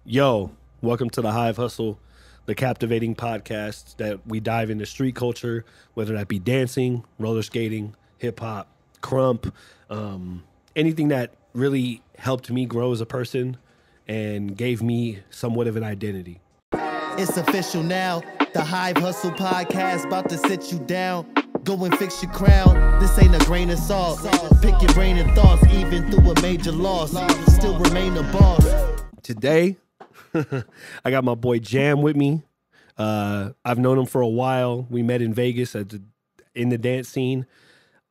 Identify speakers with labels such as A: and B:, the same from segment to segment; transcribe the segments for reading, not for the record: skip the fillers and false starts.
A: Yo, welcome to the Hive Hustle, the captivating podcast that we dive into street culture, whether that be dancing, roller skating, hip hop, crump, anything that really helped me grow as a person and gave me somewhat of an identity.
B: It's official now. The Hive Hustle podcast about to sit you down. Go and fix your crown. This ain't a grain of salt. Pick your brain and thoughts, even through a major loss. Still remain a boss.
A: Today, I got my boy Jam with me. I've known him for a while. We met in Vegas in the dance scene.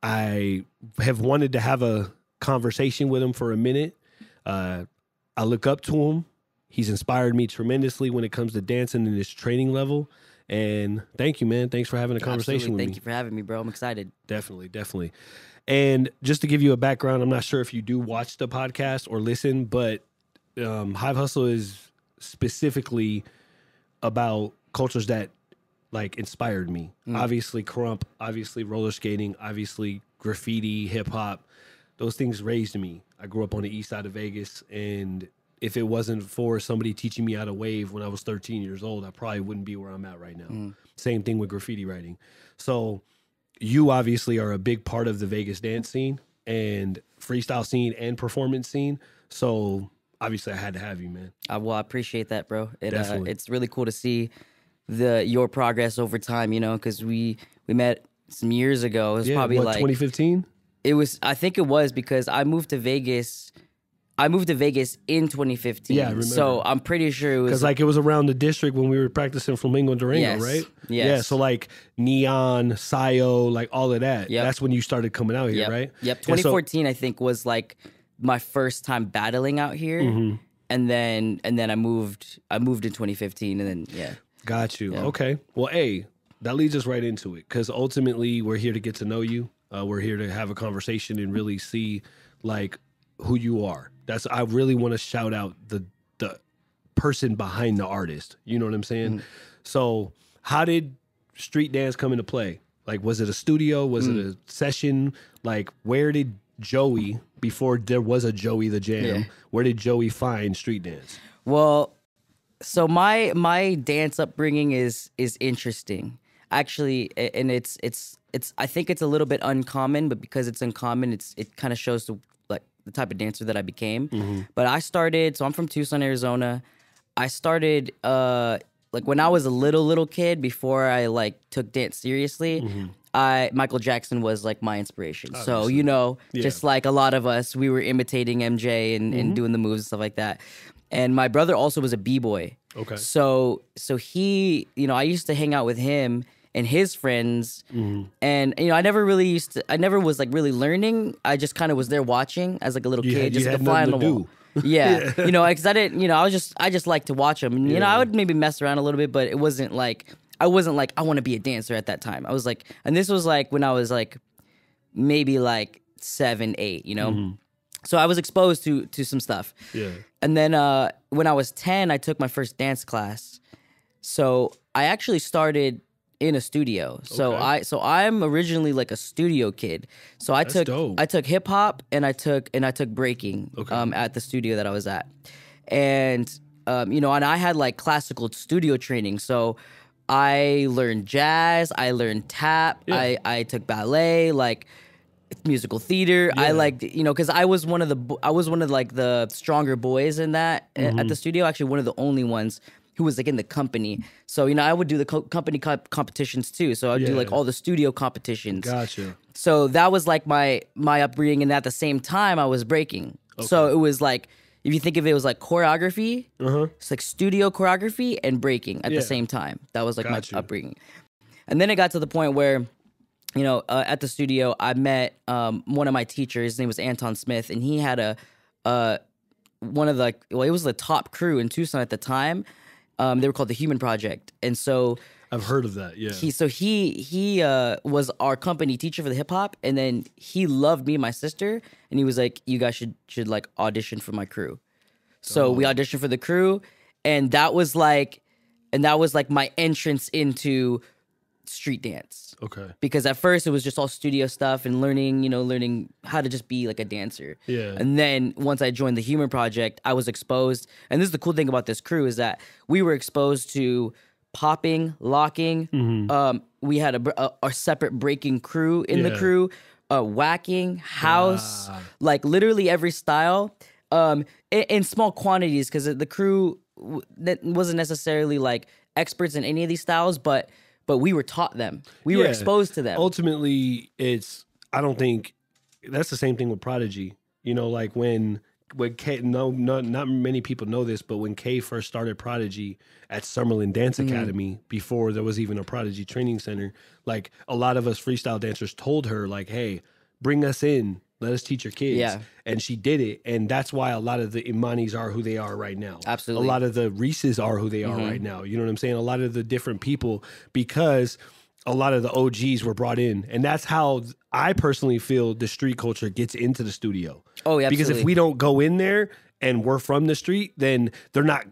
A: I have wanted to have a conversation with him for a minute. I look up to him. He's inspired me tremendously when it comes to dancing and his training level. And thank you, man. Thanks for having a conversation with me.
C: Thank you for having me, bro. I'm excited.
A: Definitely. And just to give you a background, I'm not sure if you do watch the podcast or listen, but Hive Hustle is specifically about cultures that like inspired me. Obviously crump, obviously roller skating, obviously graffiti, hip hop. Those things raised me. I grew up on the east side of Vegas, and if it wasn't for somebody teaching me how to wave when I was 13 years old, I probably wouldn't be where I'm at right now. Same thing with graffiti writing. So you obviously are a big part of the Vegas dance scene and freestyle scene and performance scene. So obviously I had to have you, man.
C: Well, I appreciate that, bro.
A: Definitely.
C: It's really cool to see your progress over time, you know, because we met some years ago. It was probably like
A: 2015?
C: I think it was because I moved to Vegas in 2015.
A: Yeah, I remember.
C: So I'm pretty sure it was
A: Because like it was around the district when we were practicing Flamingo and Durango,
C: Yes.
A: right?
C: Yes.
A: Yeah, so like Neon, Sayo, like all of that.
C: Yep.
A: That's when you started coming out here,
C: Yep.
A: right?
C: Yep.
A: And so-
C: 2014, I think, was like my first time battling out here.
A: Mm-hmm.
C: And then I moved in 2015, and then yeah.
A: Got you.
C: Yeah.
A: Okay. Well, hey, that leads us right into it because ultimately we're here to get to know you. We're here to have a conversation and really see like who you are. I really want to shout out the person behind the artist. You know what I'm saying? So how did street dance come into play? Like, was it a studio? Was it a session? Like, where did Joey, before there was a Joey the Jam, where did Joey find street dance?
C: Well, so my dance upbringing is interesting, actually, and it's I think it's a little bit uncommon, but because it's uncommon, it kind of shows the type of dancer that I became. But I started, so I'm from Tucson, Arizona. I started like when I was a little kid, before I like took dance seriously. Michael Jackson was like my inspiration.
A: Obviously.
C: So, you know, just like a lot of us, we were imitating MJ and doing the moves and stuff like that. And my brother also was a b-boy.
A: Okay.
C: So he, you know, I used to hang out with him and his friends, and you know, I never was like really learning. I just kind of was there watching as like a little kid, just like a fly on the wall. Yeah, you know, because I didn't, you know, I just like to watch them. And, you know, I would maybe mess around a little bit, but it wasn't like I want to be a dancer at that time. I was like, and this was like when I was like maybe like 7, 8, you know. So I was exposed to some stuff. Yeah. And then when I was 10, I took my first dance class. So I actually started in a studio. So I'm originally like a studio kid. So I took hip hop and I took breaking at the studio that I was at. And you know, and I had like classical studio training. So I learned jazz, I learned tap, I took ballet, like musical theater. I liked, you know, because I was one of like the stronger boys in that at the studio. Actually, one of the only ones who was like in the company. So, you know, I would do the company competitions too. So I would do like all the studio competitions.
A: Gotcha.
C: So that was like my upbringing, and at the same time I was breaking. So it was like, if you think of it, it was like choreography. It's like studio choreography and breaking at the same time. That was like my upbringing. And then it got to the point where, you know, at the studio, I met one of my teachers. His name was Anton Smith, and he had one of the, well, it was the top crew in Tucson at the time. They were called the Human Project, and so
A: I've heard of that. Yeah.
C: He was our company teacher for the hip hop, and then he loved me and my sister, and he was like, "You guys should like audition for my crew." So we auditioned for the crew, and that was like my entrance into street dance.
A: Okay.
C: Because at first it was just all studio stuff and learning how to just be like a dancer.
A: Yeah.
C: And then once I joined the Human Project, I was exposed. And this is the cool thing about this crew is that we were exposed to popping, locking. We had a separate breaking crew in the crew, whacking, house, like literally every style, in small quantities because the crew that wasn't necessarily like experts in any of these styles, but we were taught them. We were exposed to them.
A: Ultimately, I don't think that's the same thing with Prodigy. You know, like when K, not many people know this, but when Kay first started Prodigy at Summerlin Dance Academy, before there was even a Prodigy training center, like a lot of us freestyle dancers told her, like, hey, bring us in. Let us teach your kids.
C: Yeah.
A: And she did it. And that's why a lot of the Imanis are who they are right now.
C: Absolutely.
A: A lot of the Reeses are who they are right now. You know what I'm saying? A lot of the different people, because a lot of the OGs were brought in. And that's how I personally feel the street culture gets into the studio.
C: Oh, yeah,
A: because
C: absolutely.
A: if we don't go in there and we're from the street, then they're not,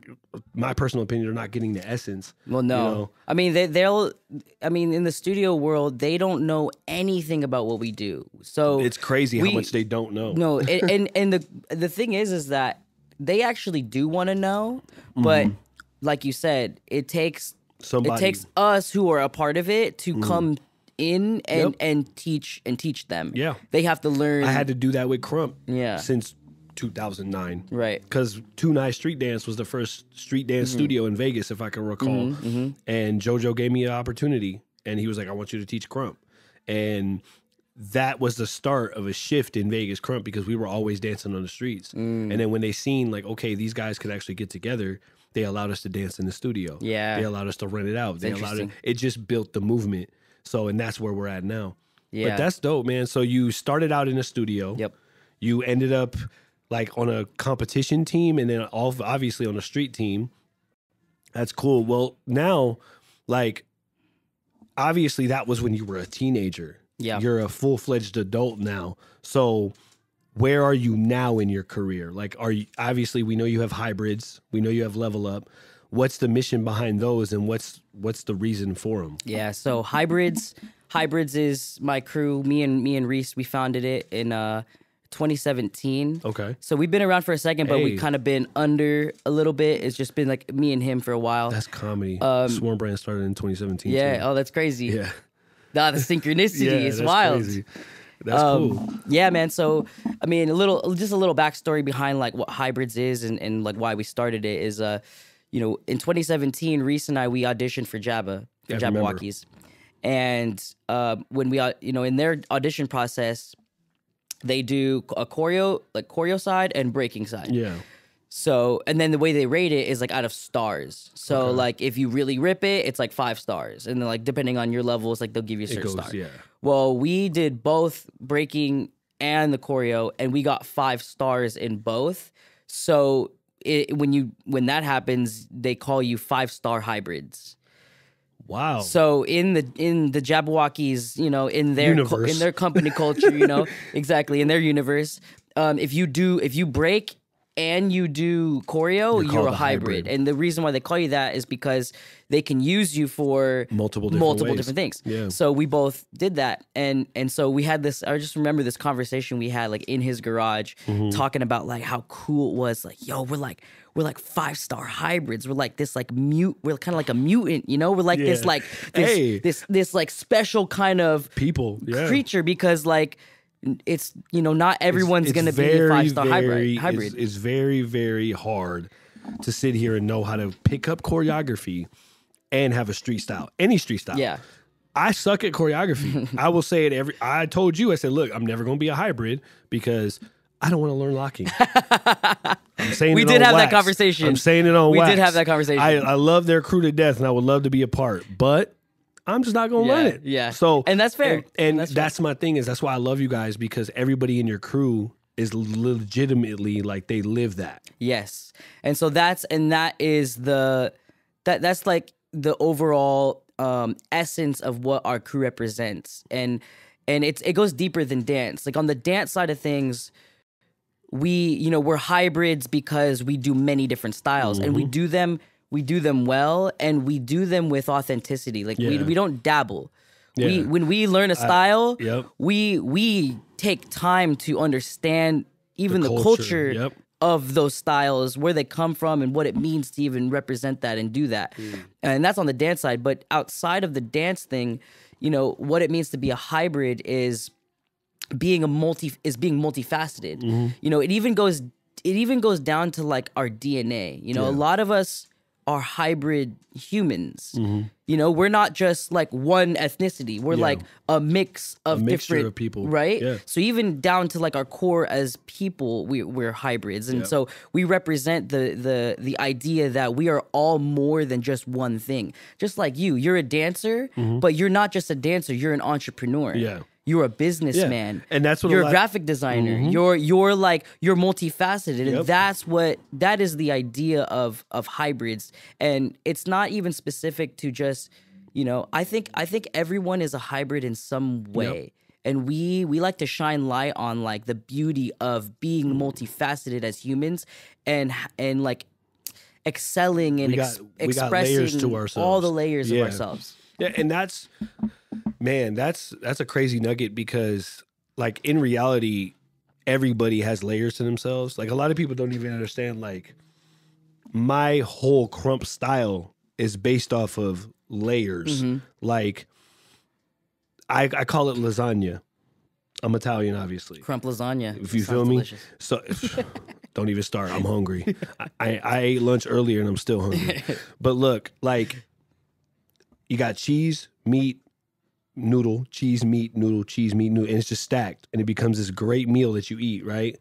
A: my personal opinion, they're not getting the essence.
C: Well, no.
A: You know?
C: I mean, in the studio world, they don't know anything about what we do. So
A: it's crazy how much they don't know.
C: No, and the thing is that they actually do want to know, but like you said, it takes us who are a part of it to come in and teach them.
A: Yeah.
C: They have to learn.
A: I had to do that with Crump since 2009.
C: Right.
A: Because Two Night Street Dance was the first street dance studio in Vegas, if I can recall. And JoJo gave me an opportunity, and he was like, I want you to teach Crump. And that was the start of a shift in Vegas Crump, because we were always dancing on the streets. And then when they seen, like, okay, these guys could actually get together, they allowed us to dance in the studio.
C: Yeah.
A: They allowed us to rent it out. It just built the movement. So, and that's where we're at now.
C: Yeah.
A: But that's dope, man. So you started out in a studio.
C: Yep.
A: You ended up like on a competition team, and then obviously on a street team. That's cool. Well, now, like, obviously that was when you were a teenager.
C: Yeah.
A: You're a full-fledged adult now. So where are you now in your career? Like, obviously we know you have hybrids. We know you have Level Up. What's the mission behind those, and what's the reason for them?
C: Yeah, so Hybrids is my crew. Me and Reese, we founded it in 2017.
A: Okay.
C: So we've been around for a second, but we've kind of been under a little bit. It's just been like me and him for a while.
A: That's comedy. Swarm Brand started in 2017.
C: Yeah.
A: too.
C: Oh, that's crazy.
A: Yeah.
C: Nah, the synchronicity is wild.
A: Crazy. That's cool.
C: Yeah, man. So, I mean, a little backstory behind like what Hybrids is and like why we started it is, in 2017, Reese and we auditioned for Jabberwockies. And when we, in their audition process, they do a choreo side and breaking side.
A: Yeah.
C: So, and then the way they rate it is like out of stars. So, like, if you really rip it, it's like 5 stars. And then, like, depending on your levels, like, they'll give you a certain star.
A: Yeah.
C: Well, we did both breaking and the choreo, and we got 5 stars in both. So, when that happens, they call you 5-star hybrids.
A: Wow.
C: So in the Jabberwockies, in their company culture, exactly, in their universe, if you break and you do choreo, you're a hybrid. And the reason why they call you that is because they can use you for multiple different things.
A: Yeah.
C: So we both did that. And so we had this, I just remember this conversation we had like in his garage talking about like how cool it was. Like, yo, we're like 5-star hybrids. We're like this like we're kind of like a mutant, we're like this like this like special kind of creature, because like it's not everyone's gonna be a 5-star hybrid.
A: It's very, very hard to sit here and know how to pick up choreography and have a street style, any street style.
C: Yeah.
A: I suck at choreography. I will say it I told you, I said, look, I'm never gonna be a hybrid because I don't want to learn locking. I'm saying
C: we
A: it
C: did
A: on
C: have
A: wax.
C: that conversation.
A: I'm saying it on wax.
C: We did have that conversation.
A: I love their crew to death, and I would love to be a part, but I'm just not gonna learn it.
C: Yeah.
A: So,
C: and that's fair.
A: And that's my thing, is that's why I love you guys, because everybody in your crew is legitimately like they live that.
C: Yes. And so that's like the overall essence of what our crew represents. And it goes deeper than dance. Like on the dance side of things, we're hybrids because we do many different styles, and we do them well, and we do them with authenticity. Like we don't dabble.
A: Yeah.
C: When we learn a style,
A: Yep.
C: we take time to understand even the culture
A: Yep.
C: of those styles, where they come from, and what it means to even represent that and do that. And that's on the dance side. But outside of the dance thing, you know, what it means to be a hybrid is being multifaceted. You know, it even goes down to like our DNA. You know, a lot of us are hybrid humans. You know, we're not just like one ethnicity. We're like a mix of different
A: of people,
C: right?
A: Yeah.
C: So even down to like our core as people, we're hybrids, and so we represent the idea that we are all more than just one thing. Just like you're a dancer, but you're not just a dancer. You're an entrepreneur.
A: Yeah.
C: You're a businessman,
A: and that's what
C: you're a graphic designer. You're multifaceted, and that is the idea of hybrids. And it's not even specific to just, you know, I think everyone is a hybrid in some way. And we like to shine light on like the beauty of being multifaceted as humans, and like excelling and expressing
A: layers to ourselves.
C: all the layers of ourselves.
A: Yeah, and that's a crazy nugget, because like in reality, everybody has layers to themselves. Like a lot of people don't even understand, like my whole crump style is based off of layers. Like I call it lasagna. I'm Italian, obviously.
C: Crump lasagna.
A: If you feel me.
C: Delicious.
A: So don't even start. I'm hungry. I ate lunch earlier and I'm still hungry. But look, like you got cheese, meat, noodle, cheese, meat, noodle, cheese, meat, noodle, and it's just stacked, and it becomes this great meal that you eat, right?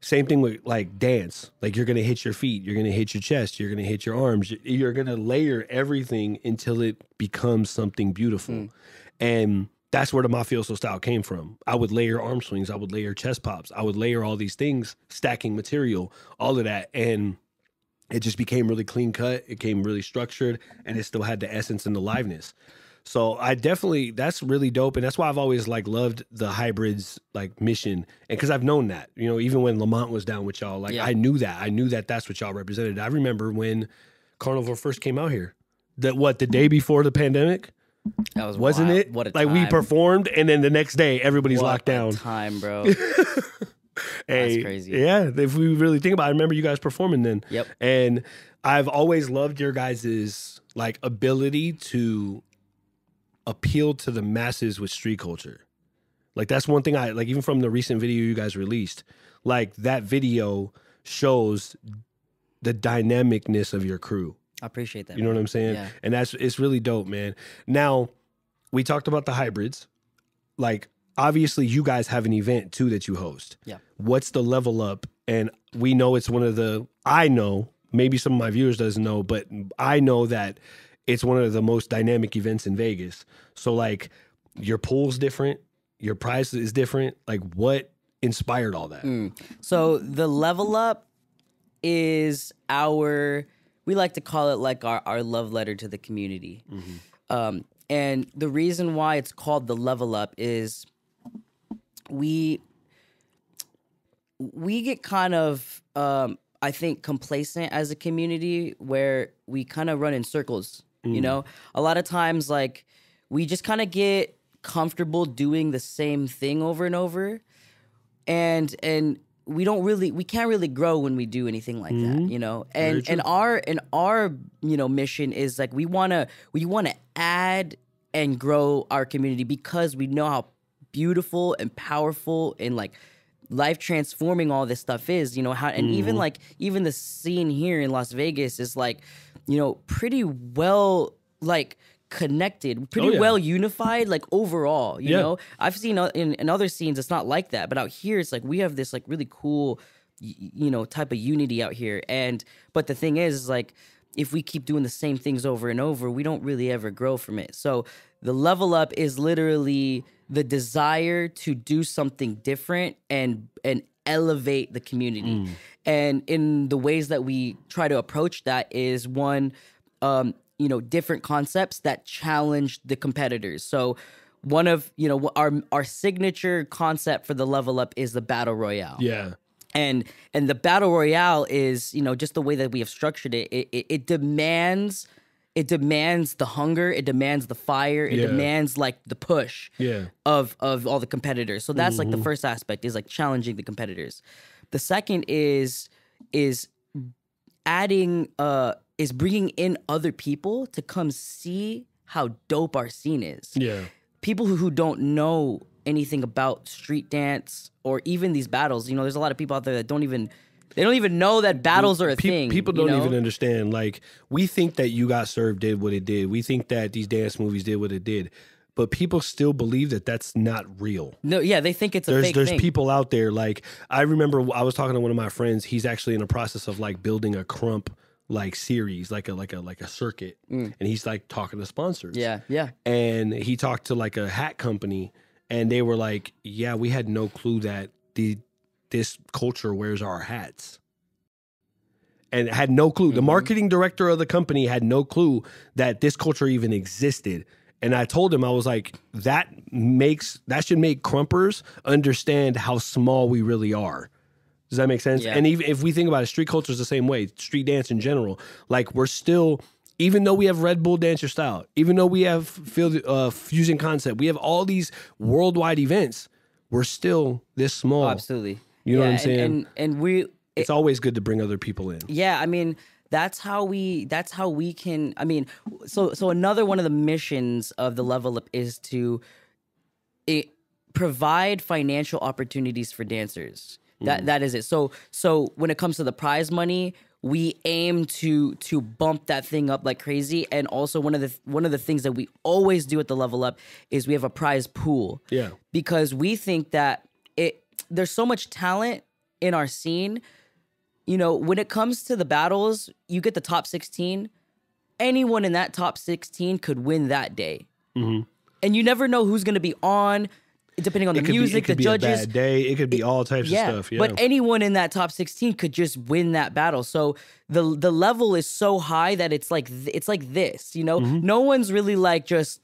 A: Same thing with like dance. Like you're gonna hit your feet, you're gonna hit your chest, you're gonna hit your arms. You're gonna layer everything until it becomes something beautiful. And that's where the Mafioso style came from. I would layer arm swings, I would layer chest pops, I would layer all these things, stacking material, all of that, and it just became really clean cut. It became really structured, and it still had the essence and the liveness. So I definitely, that's really dope. And that's why I've always like loved the hybrids like mission. And cause I've known that, you know, even when Lamont was down with y'all, like I knew that that's what y'all represented. I remember when Carnival first came out here, the day before the pandemic,
C: that
A: wasn't
C: wild.
A: it?
C: What a
A: like
C: time.
A: we performed, and then the next day everybody's
C: What
A: locked down.
C: Time, bro.
A: Hey,
C: That's crazy.
A: Yeah, if we really think about it, I remember you guys performing then.
C: Yep.
A: And I've always loved your guys' like ability to appeal to the masses with street culture. Like that's one thing I like, even from the recent video you guys released, like that video shows the dynamicness of your crew.
C: I appreciate that.
A: You know what I'm saying?
C: Yeah.
A: And it's really dope, man. Now, we talked about the hybrids. Like obviously you guys have an event too that you host.
C: Yeah.
A: What's the level up? And we know it's one of the, I know, maybe some of my viewers doesn't know, but I know that it's one of the most dynamic events in Vegas. So like your pool's different, your price is different. Like what inspired all that?
C: So the level up is we like to call it like our love letter to the community. And the reason why it's called the level up is we get kind of, I think, complacent as a community, where we kind of run in circles. You know, a lot of times, like we just kind of get comfortable doing the same thing over and over, and we can't really grow when we do anything like that, you know. And our you know mission is like we wanna add and grow our community, because we know how beautiful and powerful and like life transforming all this stuff is, you know, how, and even the scene here in Las Vegas is like, you know, pretty well like connected, pretty well unified, like overall, you know. I've seen in other scenes it's not like that, but out here it's like we have this like really cool you know type of unity out here. But the thing is like if we keep doing the same things over and over, we don't really ever grow from it. So the level up is literally the desire to do something different and elevate the community. And in the ways that we try to approach that is one, you know, different concepts that challenge the competitors. So one of, you know, our signature concept for the level up is the battle royale.
A: Yeah.
C: And the battle royale is, you know, just the way that we have structured it. It demands it demands the hunger, it demands the fire, it demands like the push of all the competitors. So that's like the first aspect, is like challenging the competitors. The second is adding is bringing in other people to come see how dope our scene is. Yeah. People who don't know anything about street dance or even these battles. You know, there's a lot of people out there that don't even know that battles are a thing.
A: People don't even understand. Like, we think that You Got Served did what it did. We think that these dance movies did what it did. But people still believe that that's not real.
C: No, yeah, they think it's a fake thing.
A: There's people out there, like, I remember I was talking to one of my friends. He's actually in the process of like building a crump like series, like a circuit, and he's like talking to sponsors. Yeah. And he talked to like a hat company, and they were like, "Yeah, we had no clue that this culture wears our hats." And had no clue. The marketing director of the company had no clue that this culture even existed. And I told him, I was like, that should make crumpers understand how small we really are. Does that make sense? Yeah. And even if we think about it, street culture is the same way. Street dance in general, like, we're still, even though we have Red Bull Dance Your Style, even though we have Fusion Concept, we have all these worldwide events, we're still this small.
C: Oh, absolutely.
A: You know what I'm saying?
C: And
A: it's always good to bring other people in.
C: Yeah, I mean, that's how we can, I mean, so another one of the missions of the Level Up is to provide financial opportunities for dancers. That is it. So when it comes to the prize money, we aim to bump that thing up like crazy. And also one of the things that we always do at the Level Up is we have a prize pool. Yeah. Because we think that there's so much talent in our scene. You know, when it comes to the battles, you get the top 16. Anyone in that top 16 could win that day. And you never know who's going to be on, depending on the music, the judges.
A: It could be a bad day. It could be all types of stuff. Yeah.
C: But anyone in that top 16 could just win that battle. So the level is so high that it's like this, you know? No one's really like just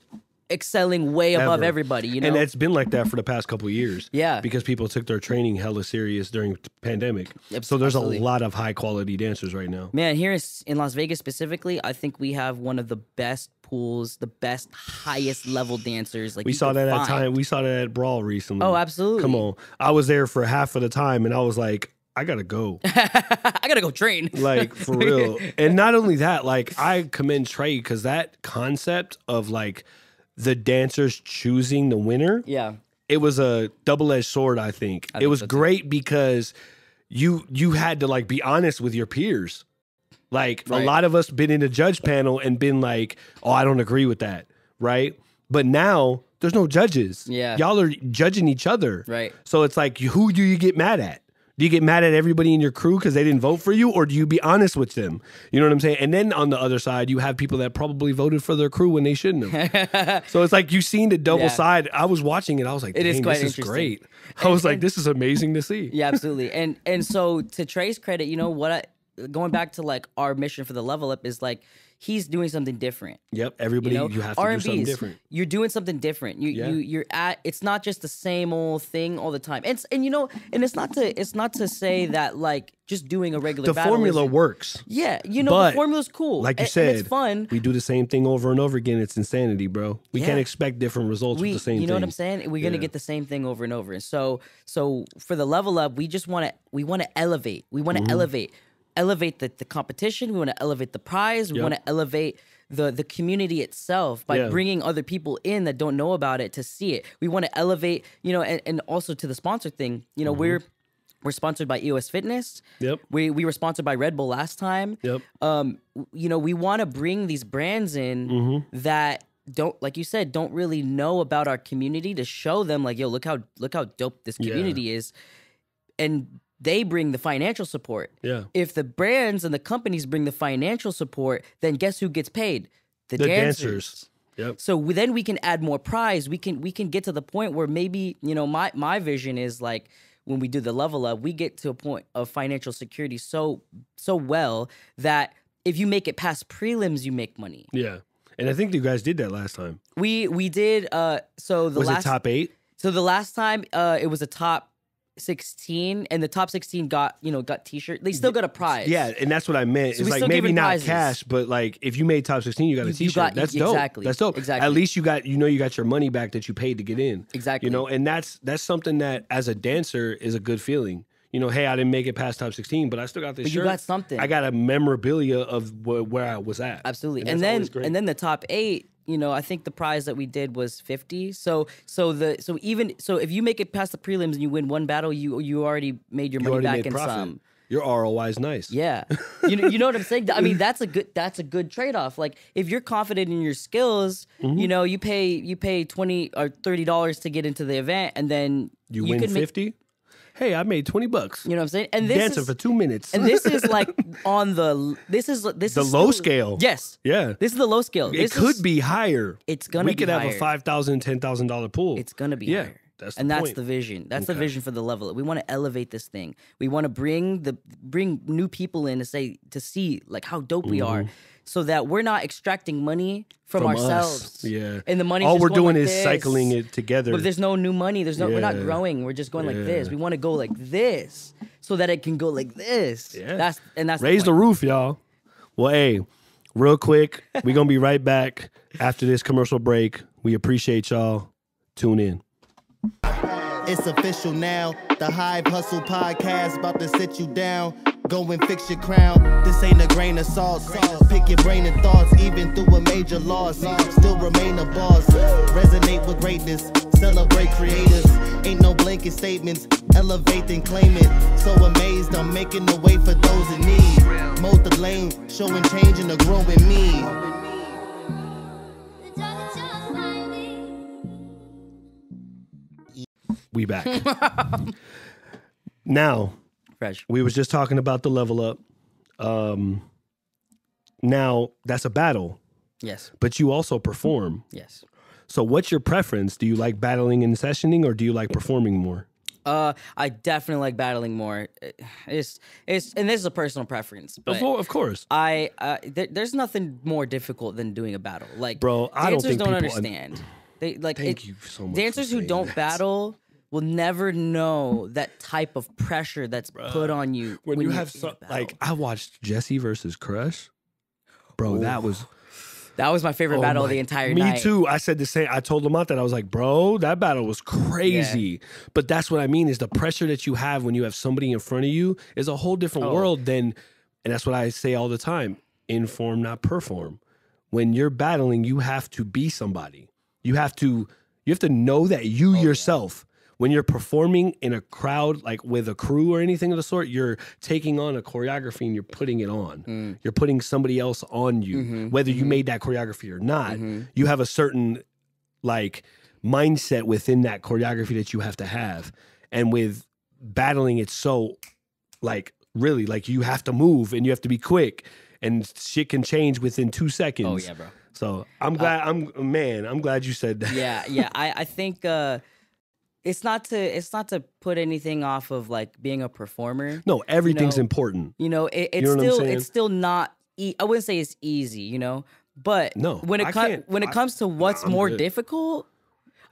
C: excelling way above everybody, you know?
A: And it's been like that for the past couple of years.
C: Yeah.
A: Because people took their training hella serious during the pandemic. So there's a lot of high quality dancers right now.
C: Man, here in Las Vegas specifically, I think we have one of the best pools, the best highest level dancers. Like,
A: we saw that at Brawl recently.
C: Oh, absolutely.
A: Come on. I was there for half of the time, and I was like, I gotta go.
C: I gotta go train.
A: Like, for real. And not only that, like, I commend Trey, because that concept of like the dancers choosing the winner. Yeah. It was a double-edged sword, I think. It was great because you had to like be honest with your peers. Like, a lot of us been in a judge panel and been like, "Oh, I don't agree with that." Right? But now there's no judges. Yeah. Y'all are judging each other. Right. So it's like, who do you get mad at? Do you get mad at everybody in your crew because they didn't vote for you, or do you be honest with them? You know what I'm saying? And then on the other side, you have people that probably voted for their crew when they shouldn't have. So it's like, you've seen the double side. I was watching it. I was like, dang, this is great. I was like, this is amazing to see.
C: Yeah, absolutely. And so to Trey's credit, you know what? Going back to like our mission for the Level Up is like, he's doing something different.
A: Yep, everybody, you have to do something different.
C: You're doing something different. You're at. It's not just the same old thing all the time. And you know, and it's not to say that like just doing a regular battle.
A: The formula works.
C: Yeah, you know, the formula's cool.
A: Like you said,
C: and it's fun.
A: We do the same thing over and over again. It's insanity, bro. We can't expect different results with the same thing.
C: You know what I'm saying? We're gonna get the same thing over and over. And so for the Level Up, we just want to elevate. We want to elevate the competition. We want to elevate the prize. We want to elevate the community itself by bringing other people in that don't know about it to see it. We want to elevate, you know, and also to the sponsor thing. You know, we're sponsored by EOS Fitness. Yep. We were sponsored by Red Bull last time. Yep. You know, we want to bring these brands in that don't, like you said, don't really know about our community, to show them like, yo, look how dope this community is. And they bring the financial support. Yeah. If the brands and the companies bring the financial support, then guess who gets paid? The dancers. Yep. So then we can add more prize. We can get to the point where maybe, you know, my vision is like, when we do the Level Up, we get to a point of financial security so well that if you make it past prelims, you make money.
A: Yeah. And I think you guys did that last time.
C: We did. Was
A: it top 8?
C: So the last time it was a top 16, and the top 16 got t-shirt. They still got a prize.
A: Yeah, and that's what I meant.
C: So
A: it's like maybe not prizes. Cash, but like if you made top 16, you got a t-shirt. That's dope.
C: Exactly.
A: That's dope.
C: Exactly.
A: At least you got your money back that you paid to get in.
C: Exactly.
A: And that's something that as a dancer is a good feeling. Hey, I didn't make it past top 16, but I still got this shirt.
C: You got something.
A: I got a memorabilia of where I was at.
C: Absolutely. And then the top 8, I think the prize that we did was 50. So if you make it past the prelims and you win one battle, you already made your money back in some.
A: Your ROI is nice.
C: Yeah. You know what I'm saying? I mean, that's a good trade-off. Like if you're confident in your skills, you pay $20 or $30 to get into the event, and then
A: you win 50. Hey, I made $20.
C: You know what I'm saying? And this
A: dancing for 2 minutes.
C: And this is like on the the
A: low scale.
C: Yes.
A: Yeah.
C: This is the low scale.
A: It could be higher.
C: It's gonna be higher.
A: We could have a $5,000, $10,000 pool.
C: It's gonna be higher. That's the vision. That's the vision for the level up. We want to elevate this thing. We want to bring new people in to see like how dope we are, so that we're not extracting money from ourselves.
A: Us. Yeah.
C: And the money
A: all we're doing
C: like
A: is cycling it together.
C: But there's no new money. We're not growing. We're just going like this. We want to go like this so that it can go like this. Yeah. That's
A: raise the roof, y'all. Well, hey, real quick, we're gonna be right back after this commercial break. We appreciate y'all. Tune in.
B: It's official now. The Hive Hustle podcast about to sit you down. Go and fix your crown. This ain't a grain of salt. Pick your brain and thoughts. Even through a major loss, still remain a boss. Resonate with greatness. Celebrate creators. Ain't no blanket statements. Elevate and claim it. So amazed, I'm making the way for those in need. Mold the lane, showing change in the growing me.
A: We back. Now,
C: fresh.
A: We was just talking about the level up. Now, that's a battle.
C: Yes.
A: But you also perform.
C: Yes.
A: So what's your preference? Do you like battling and sessioning, or do you like performing more?
C: I definitely like battling more. It's and this is a personal preference. But
A: of course.
C: There's nothing more difficult than doing a battle. Like,
A: bro, I
C: dancers
A: don't
C: understand. They like
A: Thank you so much.
C: Dancers who don't battle will never know that type of pressure that's put on you
A: when you have like I watched Jesse versus Crush. Bro, that was
C: my favorite battle of the entire night.
A: Me too. I said the same. I told Lamont that I was like, bro, that battle was crazy. Yeah. But that's what I mean is the pressure that you have when you have somebody in front of you is a whole different world than, and that's what I say all the time, inform, not perform. When you're battling, you have to be somebody. You have to know that you yourself. When you're performing in a crowd, like with a crew or anything of the sort, you're taking on a choreography and you're putting it on. You're putting somebody else on you, whether you made that choreography or not. You have a certain like mindset within that choreography that you have to have. And with battling, it's so like really like you have to move and you have to be quick and shit can change within 2 seconds.
C: Oh yeah, bro.
A: So I'm glad. I'm glad you said that.
C: Yeah. I think. It's not to put anything off of like being a performer.
A: No, everything's important.
C: It's still not. I wouldn't say it's easy, but
A: no,
C: when it comes to what's more difficult,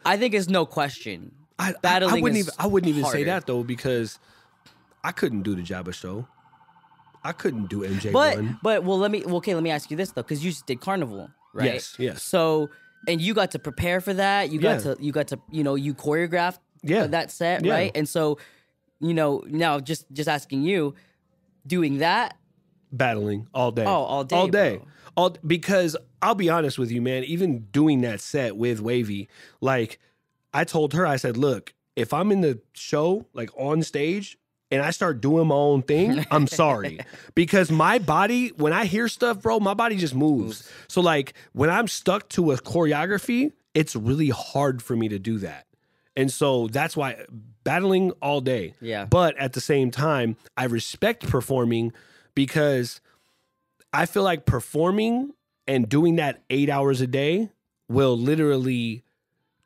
C: I think it's no question. Battling
A: I wouldn't even say that though, because I couldn't do the Jabba show. I couldn't do MJ1.
C: But let me ask you this though, because you did Carnival, right?
A: Yes.
C: So. And you got to prepare for that. You got to, you choreographed that set, right? And so, now just asking you, doing that,
A: battling all day.
C: Oh, all day.
A: Because I'll be honest with you, man. Even doing that set with Wavy, like I told her, I said, look, if I'm in the show, like on stage, and I start doing my own thing, I'm sorry. Because my body, when I hear stuff, bro, my body just moves. So like when I'm stuck to a choreography, it's really hard for me to do that. And so that's why battling all day.
C: Yeah.
A: But at the same time, I respect performing because I feel like performing and doing that 8 hours a day will literally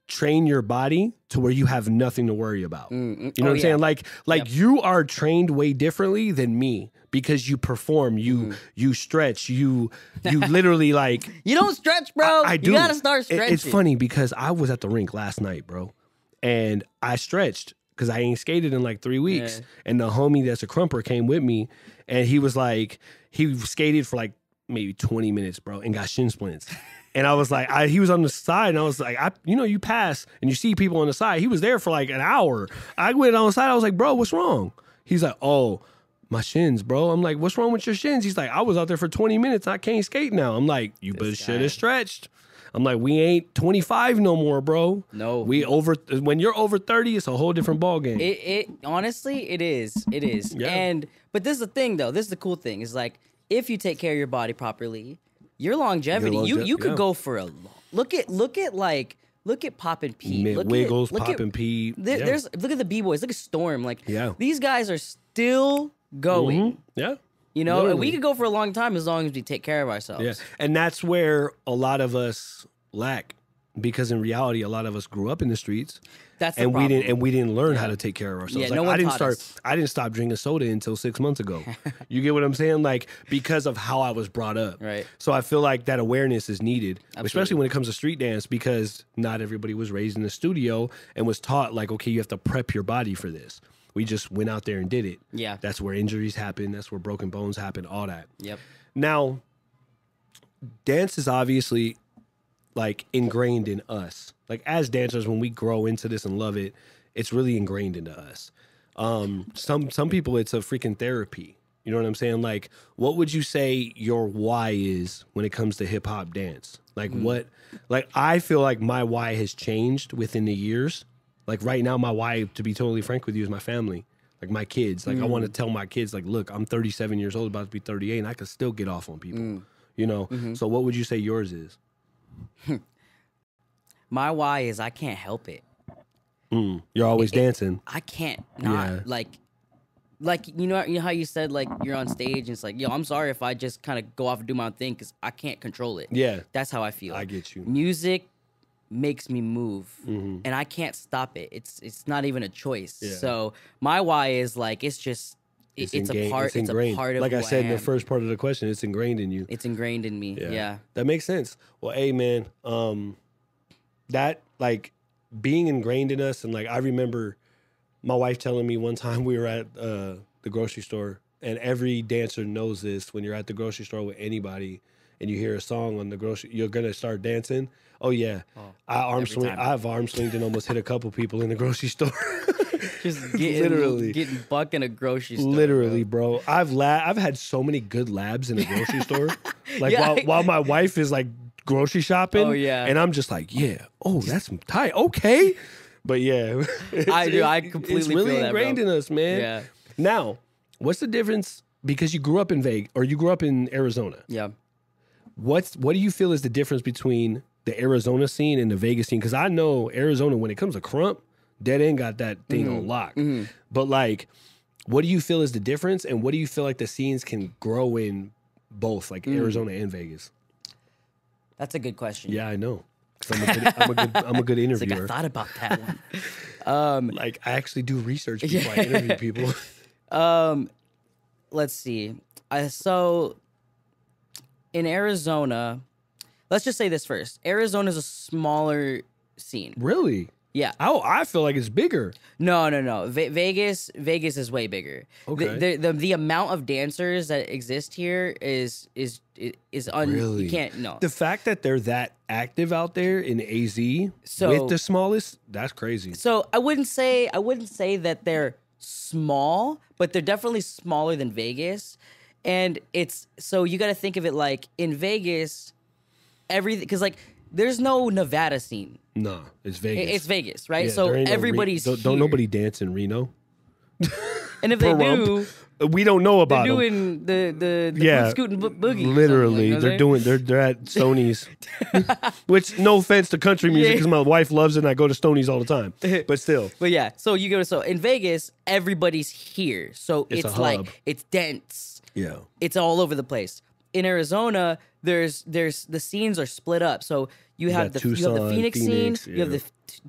A: train your body to where you have nothing to worry about. You know what I'm saying? Like you are trained way differently than me because you perform, you stretch, you literally like
C: you don't stretch, bro.
A: I do.
C: You gotta start stretching.
A: It's funny because I was at the rink last night, bro, and I stretched because I ain't skated in like 3 weeks.
C: Yeah.
A: And the homie that's a crumper came with me, and he was like, he skated for like maybe 20 minutes, bro, and got shin splints. And I was like, he was on the side, and I was like, you pass and you see people on the side. He was there for like an hour. I went on the side. I was like, bro, what's wrong? He's like, oh, my shins, bro. I'm like, what's wrong with your shins? He's like, I was out there for 20 minutes. I can't skate now. I'm like, you should have stretched. I'm like, we ain't 25 no more, bro.
C: No.
A: When you're over 30, it's a whole different ball game.
C: It honestly, it is. It is.
A: Yeah.
C: But this is the thing, though. This is the cool thing. Is like, if you take care of your body properly, your longevity, you could go for a long. Look at Poppin' Pete.
A: Wiggles, Poppin' Pete.
C: Look at the B-boys. Look at Storm. Like, these guys are still going.
A: Mm-hmm. Yeah.
C: You know,
A: Literally.
C: and we could go for a long time as long as we take care of ourselves.
A: Yeah. And that's where a lot of us lack, because in reality, a lot of us grew up in the streets.
C: That's the problem.
A: we didn't learn how to take care of ourselves.
C: Yeah,
A: like, I didn't stop drinking soda until 6 months ago. You get what I'm saying? Like, because of how I was brought up.
C: Right.
A: So I feel like that awareness is needed,
C: Absolutely.
A: especially when it comes to street dance, because not everybody was raised in the studio and was taught like, okay, you have to prep your body for this. We just went out there and did it.
C: Yeah.
A: That's where injuries happen. That's where broken bones happen, all that.
C: Yep.
A: Now, dance is obviously like ingrained in us. Like, as dancers, when we grow into this and love it, it's really ingrained into us. Some people, it's a freaking therapy. You know what I'm saying? Like, what would you say your why is when it comes to hip hop dance? Like, I feel like my why has changed within the years. Like, right now, my why, to be totally frank with you, is my family. Like, my kids. Like, I want to tell my kids, like, look, I'm 37 years old, about to be 38, and I can still get off on people. You know? So what would you say yours is?
C: My why is I can't help it.
A: You're always dancing.
C: I can't not like you know how you said like you're on stage and it's like, yo, I'm sorry if I just kind of go off and do my own thing because I can't control it.
A: Yeah.
C: That's how I feel.
A: I get you.
C: Music makes me move and I can't stop it. It's not even a choice.
A: Yeah.
C: So my why is like it's a part of
A: like
C: who
A: I said
C: am.
A: in the first part of the question, it's ingrained in you.
C: It's ingrained in me. Yeah.
A: That makes sense. Well, hey man, that like being ingrained in us, and like I remember my wife telling me one time we were at the grocery store, and every dancer knows this, when you're at the grocery store with anybody and you hear a song on the grocery, you're gonna start dancing. Oh yeah. I've arm swinged and almost hit a couple people in the grocery store.
C: Just getting buck in a grocery store.
A: Literally, bro. I've had so many good labs in a grocery store. Like while my wife is like grocery shopping.
C: Oh yeah.
A: And I'm just like, yeah. Oh, that's tight. Okay. But yeah.
C: I completely
A: it's really
C: feel that,
A: ingrained
C: bro.
A: in us, man.
C: Yeah.
A: Now, what's the difference? Because you grew up in Vegas, or you grew up in Arizona.
C: Yeah.
A: What do you feel is the difference between the Arizona scene and the Vegas scene? Because I know Arizona, when it comes to crump, Dead End got that thing on lock. But like, what do you feel is the difference, and what do you feel like the scenes can grow in both, like Arizona and Vegas?
C: That's a good question.
A: Yeah, I know. 'Cause I'm a good interviewer.
C: It's like I thought about that one.
A: Like, I actually do research before I interview people.
C: Let's see. So in Arizona, let's just say this first. Arizona's a smaller scene.
A: Really?
C: Yeah.
A: Oh, I feel like it's bigger.
C: No. Vegas is way bigger.
A: Okay.
C: The amount of dancers that exist here is
A: Really?
C: You can't. No.
A: The fact that they're that active out there in AZ with the smallest, that's crazy.
C: So I wouldn't say that they're small, but they're definitely smaller than Vegas. And so you got to think of it like in Vegas, everything, because like there's no Nevada scene.
A: No, it's Vegas.
C: It's Vegas, right?
A: Yeah,
C: so
A: there ain't
C: everybody's
A: no don't nobody dance in Reno.
C: and if they do,
A: we don't know about
C: they're
A: them.
C: doing the scooting boogie.
A: Literally,
C: like,
A: they're at Stoney's. Which, no offense to country music, because my wife loves it, and I go to Stoney's all the time. But still,
C: But yeah, so you go. So in Vegas, everybody's here. So
A: It's a
C: it's
A: hub.
C: like it's dense.
A: yeah,
C: It's all over the place. In Arizona, there's the scenes are split up. So you have the
A: Tucson,
C: Phoenix scene,
A: yeah.
C: you have the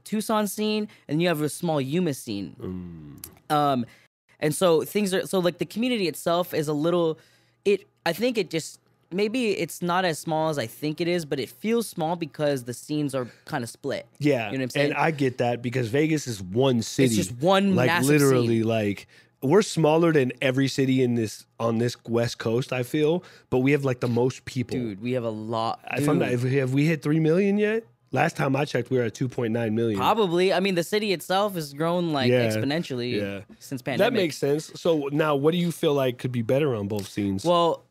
C: Tucson scene, and you have a small Yuma scene. And so things are like the community itself is a little. I think it just maybe it's not as small as I think it is, but it feels small because the scenes are kind of split.
A: Yeah,
C: you know what I'm saying?
A: And I get that because Vegas is one city.
C: It's just one
A: like
C: massive
A: literally
C: scene.
A: like we're smaller than every city on this West Coast, I feel, but we have like the most people.
C: Dude, we have a lot.
A: Have we hit 3 million yet? Last time I checked, we were at 2.9 million.
C: Probably. I mean, the city itself has grown like exponentially since pandemic.
A: That makes sense. So now, what do you feel like could be better on both scenes?
C: Well,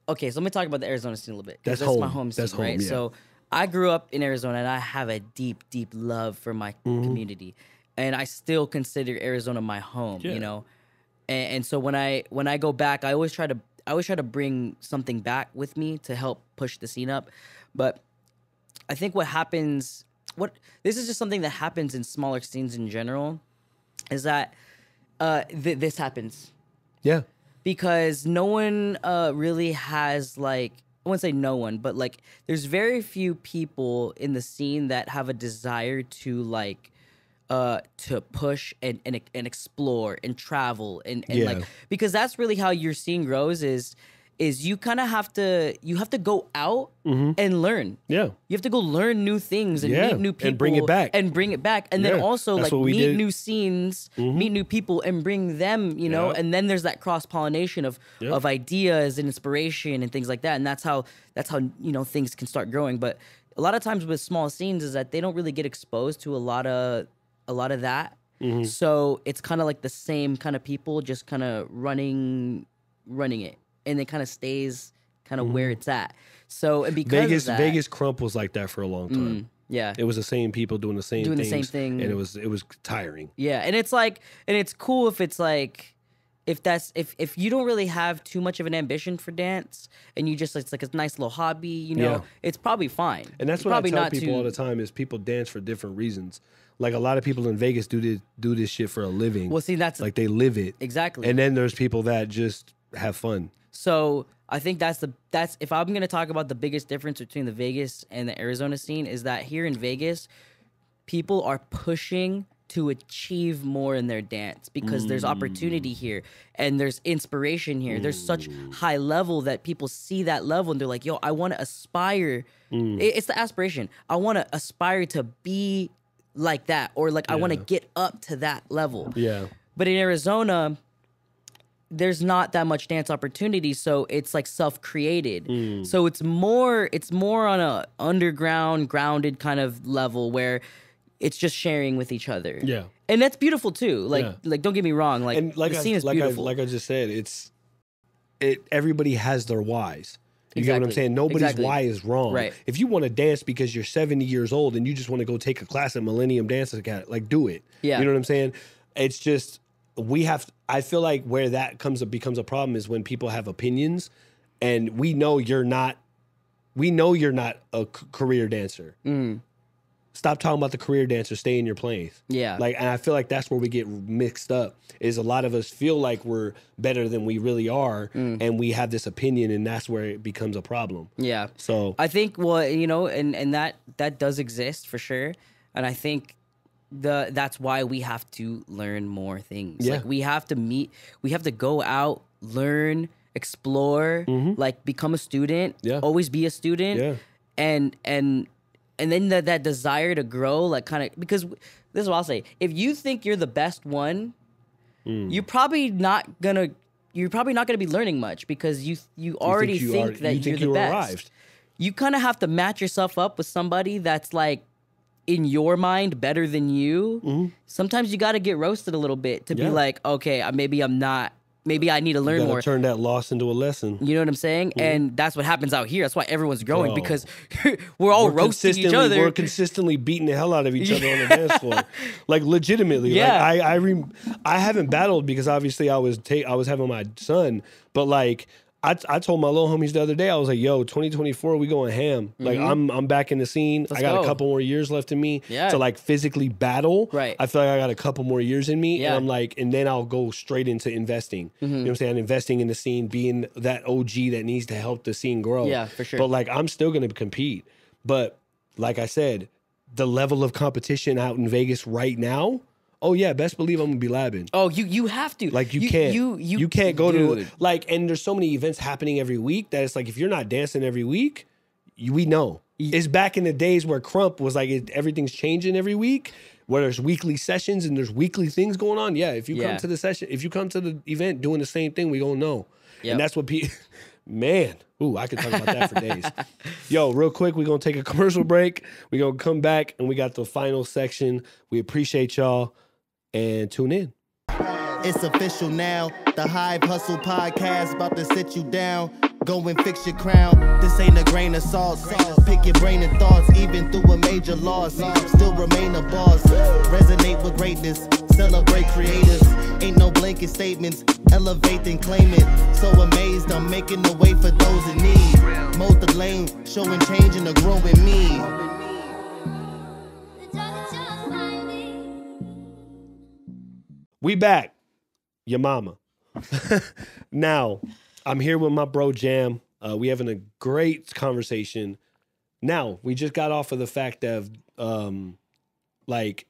C: okay, so let me talk about the Arizona scene a little bit. That's my home scene, right?
A: Yeah.
C: So I grew up in Arizona, and I have a deep, deep love for my community, and I still consider Arizona my home. You know, and so when I go back, I always try to bring something back with me to help push the scene up, but I think this is just something that happens in smaller scenes in general, is that this happens.
A: Yeah.
C: Because no one really has, like, I wouldn't say no one, but like there's very few people in the scene that have a desire to like to push and explore and travel and like, because that's really how your scene grows is you kind of have to go out and learn. Yeah. You have to go learn new things and meet new people.
A: And bring it back.
C: And then also like meet new scenes, meet new people and bring them, you know, and then there's that cross-pollination of ideas and inspiration and things like that. And that's how, you know, things can start growing. But a lot of times with small scenes is that they don't really get exposed to a lot of that. So it's kind of like the same kind of people just kind of running it. And it kind of stays kind of where it's at. So and because
A: Vegas Crump was like that for a long time.
C: Yeah,
A: it was the same people doing the same thing, and it was tiring.
C: Yeah, and it's like, and it's cool if it's like, if you don't really have too much of an ambition for dance, and you just it's like a nice little hobby, you know, it's probably fine.
A: And that's what I tell people all the time is people dance for different reasons. Like a lot of people in Vegas do this shit for a living.
C: Well, see, that's
A: like they live it
C: exactly.
A: And then there's people that just have fun.
C: So I think that's if I'm gonna talk about the biggest difference between the Vegas and the Arizona scene is that here in Vegas, people are pushing to achieve more in their dance because there's opportunity here and there's inspiration here. There's such high level that people see that level and they're like, yo, I want to aspire. It's the aspiration. I want to aspire to be like that, or like I want to get up to that level. Yeah. But in Arizona, there's not that much dance opportunity, so it's like self-created. So it's more on a underground, grounded kind of level where it's just sharing with each other. Yeah, and that's beautiful too. Like don't get me wrong. Like, and like the scene is beautiful.
A: Like I just said, everybody has their whys. You get what I'm saying? Nobody's why is wrong. Right. If you want to dance because you're 70 years old and you just want to go take a class at Millennium Dance Academy, like do it. Yeah. You know what I'm saying? It's just I feel like where that becomes a problem is when people have opinions, and we know you're not a career dancer. Stop talking about the career dancer. Stay in your place. Yeah. Like, and I feel like that's where we get mixed up. Is a lot of us feel like we're better than we really are, and we have this opinion, and that's where it becomes a problem. Yeah. So
C: I think, well, you know, and that does exist for sure, and I think that's why we have to learn more things. Yeah. Like we have to go out, learn, explore, like become a student. Yeah. Always be a student. Yeah. And then that desire to grow, like kind of, because this is what I'll say. If you think you're the best one, you're probably not gonna be learning much because you already think that you're the best. Arrived. You kind of have to match yourself up with somebody that's like, in your mind, better than you. Sometimes you got to get roasted a little bit to be like, okay, maybe I'm not. Maybe I need to learn more.
A: Turn that loss into a lesson.
C: You know what I'm saying? And that's what happens out here. That's why everyone's growing, because we're roasting each other.
A: We're consistently beating the hell out of each other on the dance floor, like legitimately. Yeah. Like, I haven't battled because obviously I was having my son, but like. I told my little homies the other day, I was like, yo, 2024, we going ham. Like, I'm back in the scene. I got a couple more years left in me to, like, physically battle. Right. I feel like I got a couple more years in me. Yeah. And I'm like, and then I'll go straight into investing. You know what I'm saying? Investing in the scene, being that OG that needs to help the scene grow. Yeah, for sure. But, like, I'm still going to compete. But, like I said, the level of competition out in Vegas right now, oh yeah, best believe I'm gonna be labbing.
C: Oh, you have to.
A: Like you can't go to like, and there's so many events happening every week that it's like if you're not dancing every week, we know. It's back in the days where Crump was like everything's changing every week, where there's weekly sessions and there's weekly things going on. Yeah, if you come to the session, if you come to the event doing the same thing, we gonna know. Yep. And that's what man. Ooh, I could talk about that for days. Yo, real quick, we're gonna take a commercial break. We're gonna come back and we got the final section. We appreciate y'all and tune in.
B: It's official now. The Hive Hustle podcast about to sit you down. Go and fix your crown. This ain't a grain of salt. Pick your brain and thoughts, even through a major loss. Still remain a boss. Resonate with greatness. Celebrate creators. Ain't no blanket statements. Elevate and claim it. So amazed, I'm making the way for those in need. Mold the lane, showing change in the growing me.
A: We back. Your mama. Now, I'm here with my bro Jam. We having a great conversation. Now, we just got off of the fact of like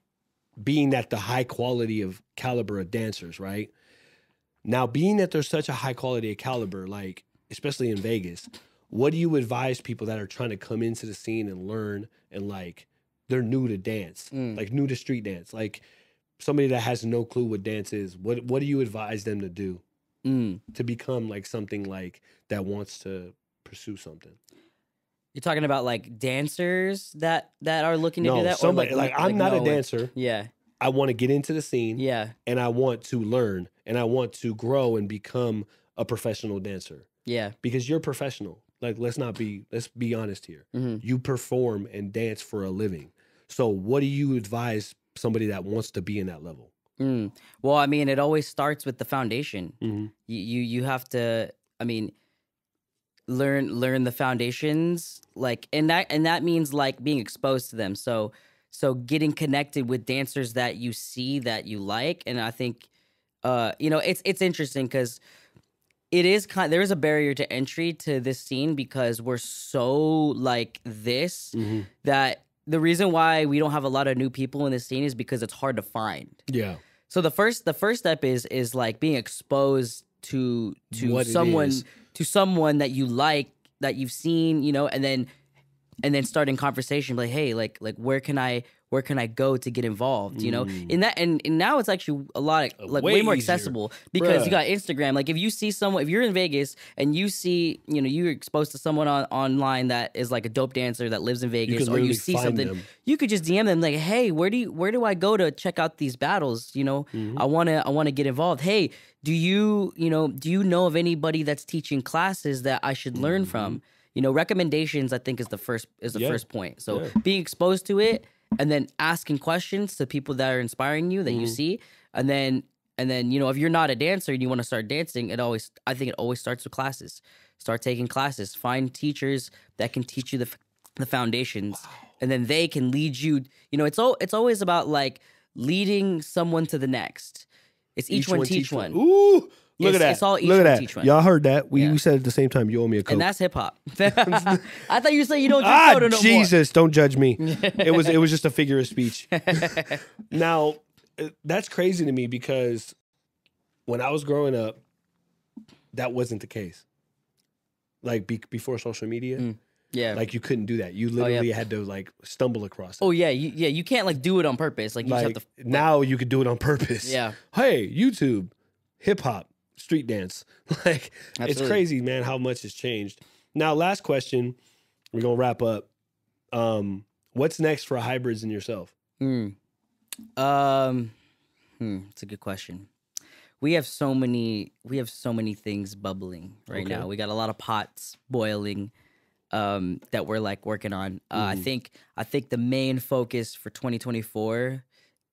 A: being at the high quality of caliber of dancers, right? Now, being that there's such a high quality of caliber, like especially in Vegas, what do you advise people that are trying to come into the scene and learn and like they're new to dance, like new to street dance, like somebody that has no clue what dance is? What do you advise them to do to become like something like that wants to pursue something?
C: You're talking about like dancers that are looking to do that?
A: Somebody, or like I'm not a dancer.
C: Yeah.
A: I want to get into the scene.
C: Yeah.
A: And I want to learn and I want to grow and become a professional dancer.
C: Yeah.
A: Because you're professional. Like, let's be honest here. You perform and dance for a living. So what do you advise somebody that wants to be in that level?
C: Well, I mean, it always starts with the foundation. You have to, I mean, learn the foundations, like, and that means like being exposed to them. So getting connected with dancers that you see that you like, and I think, it's interesting because it is there is a barrier to entry to this scene because we're so like this that the reason why we don't have a lot of new people in this scene is because it's hard to find. Yeah. So the first step is like being exposed to someone that you like, that you've seen, and then starting conversation like, hey, like where can I go to get involved, in that, and now it's actually a lot of, like way more accessible because you got Instagram. Like if you see someone, if you're in Vegas and you see, you're exposed to someone online that is like a dope dancer that lives in Vegas, or you see something, you could just DM them like, hey, where do I go to check out these battles? I want to get involved. Hey, do you know of anybody that's teaching classes that I should learn from? Recommendations, I think, is the first point. So being exposed to it, and then asking questions to people that are inspiring you that you see, and then if you're not a dancer and you want to start dancing, I think it always starts with classes. Start taking classes. Find teachers that can teach you the foundations, and then they can lead you. It's always about like leading someone to the next. It's each one teach one.
A: Ooh. Look at that.
C: It's all each
A: Look
C: one
A: at that.
C: teach one.
A: Y'all heard that. We said at the same time, you owe me a Coke.
C: And that's hip hop. I thought you said you don't drink soda no more.
A: Jesus, don't judge me. It was just a figure of speech. Now, that's crazy to me because when I was growing up, that wasn't the case. Like before social media. Yeah. Like you couldn't do that. You literally had to like stumble across it.
C: Oh yeah, you can't like do it on purpose. Like you just have to
A: now you could do it on purpose. Yeah. Hey, YouTube, hip hop, street dance. Like Absolutely. It's crazy, man, how much has changed. Now, last question. We're gonna wrap up. What's next for Hybrids and yourself?
C: It's a good question. We have so many things bubbling right now. We got a lot of pots boiling that we're like working on. I think the main focus for 2024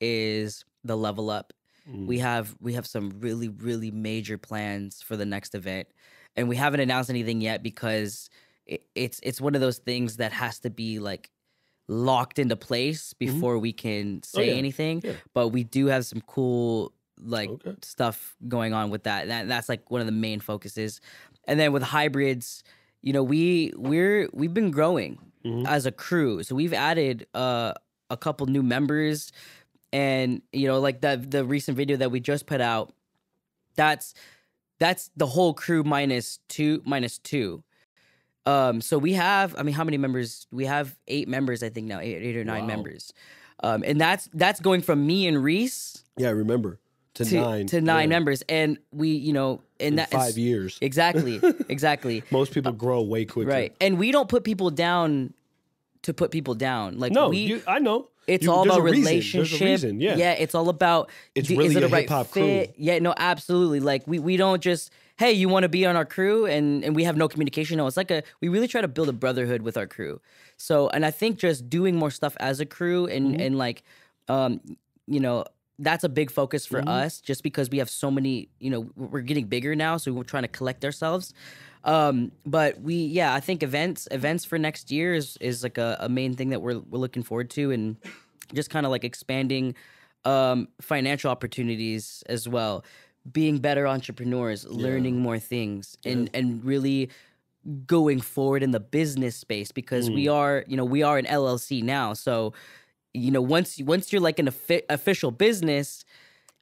C: is the level up. We have some really, really major plans for the next event, and we haven't announced anything yet because it's one of those things that has to be like locked into place before we can say anything. Yeah. But we do have some cool stuff going on with that. That's like one of the main focuses. And then with Hybrids, we've been growing as a crew. So we've added a couple new members. And like the recent video that we just put out, that's the whole crew minus two. So we have, how many members? We have 8 members, I think now, eight or 9 members. And that's going from me and Reese.
A: Yeah, I remember. To 9
C: members. And we, in that
A: 5 years.
C: Exactly.
A: Most people grow way quicker.
C: Right. And we don't put people down to put people down. Like
A: I know.
C: It's all about relationship.
A: There's a reason, yeah.
C: Yeah, it's all about
A: it's really
C: is it
A: a
C: a right
A: hip-hop
C: fit?
A: crew.
C: Yeah, no, absolutely. Like we don't just, hey, you want to be on our crew and we have no communication. No, it's like we really try to build a brotherhood with our crew. So, and I think just doing more stuff as a crew and like that's a big focus for us just because we have so many, we're getting bigger now, so we're trying to collect ourselves. But I think events for next year is like a main thing that we're looking forward to, and just kind of like expanding financial opportunities as well, being better entrepreneurs, learning more things, and really going forward in the business space because we are an LLC now. So, once you're like an official business,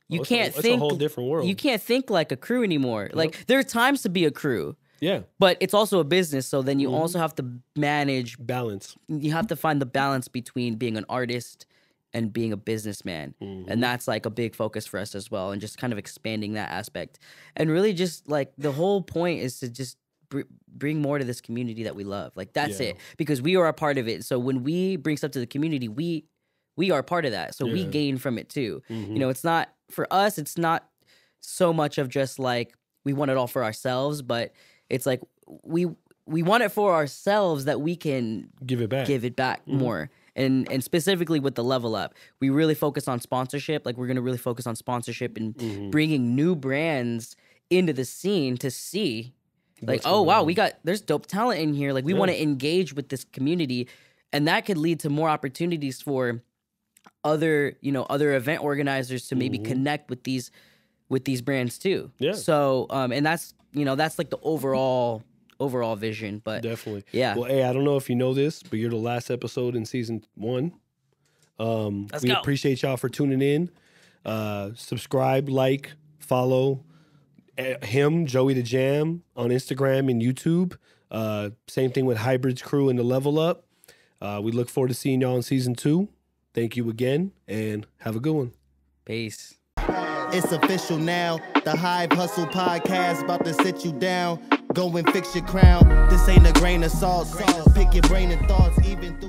C: you can't think.
A: It's a whole different world.
C: You can't think like a crew anymore. Yep. Like there are times to be a crew.
A: Yeah.
C: But it's also a business, so then you also have to manage
A: balance.
C: You have to find the balance between being an artist and being a businessman. And that's like a big focus for us as well, and just kind of expanding that aspect. And really just like the whole point is to just bring more to this community that we love. Like that's it, because we are a part of it. So when we bring stuff to the community, we are part of that. So we gain from it too. It's not, for us, it's not so much of just like we want it all for ourselves, but it's like we want it for ourselves that we can give it back more. And specifically with the level up, we really focus on sponsorship. Like we're going to really focus on sponsorship and bringing new brands into the scene to see like, oh wow, there's dope talent in here. Like we want to engage with this community, and that could lead to more opportunities for other event organizers to maybe connect with these brands too. Yeah. So and that's like the overall vision. But
A: definitely.
C: Yeah.
A: Well, hey, I don't know if you know this, but you're the last episode in season 1. We appreciate y'all for tuning in. Subscribe, like, follow him, Joey the Jam, on Instagram and YouTube. Same thing with Hybrid's crew and the Level Up. We look forward to seeing y'all in season 2. Thank you again, and have a good one.
C: Peace.
B: It's official now. The Hive Hustle podcast about to sit you down. Go and fix your crown. This ain't a grain of salt. Pick your brain and thoughts even through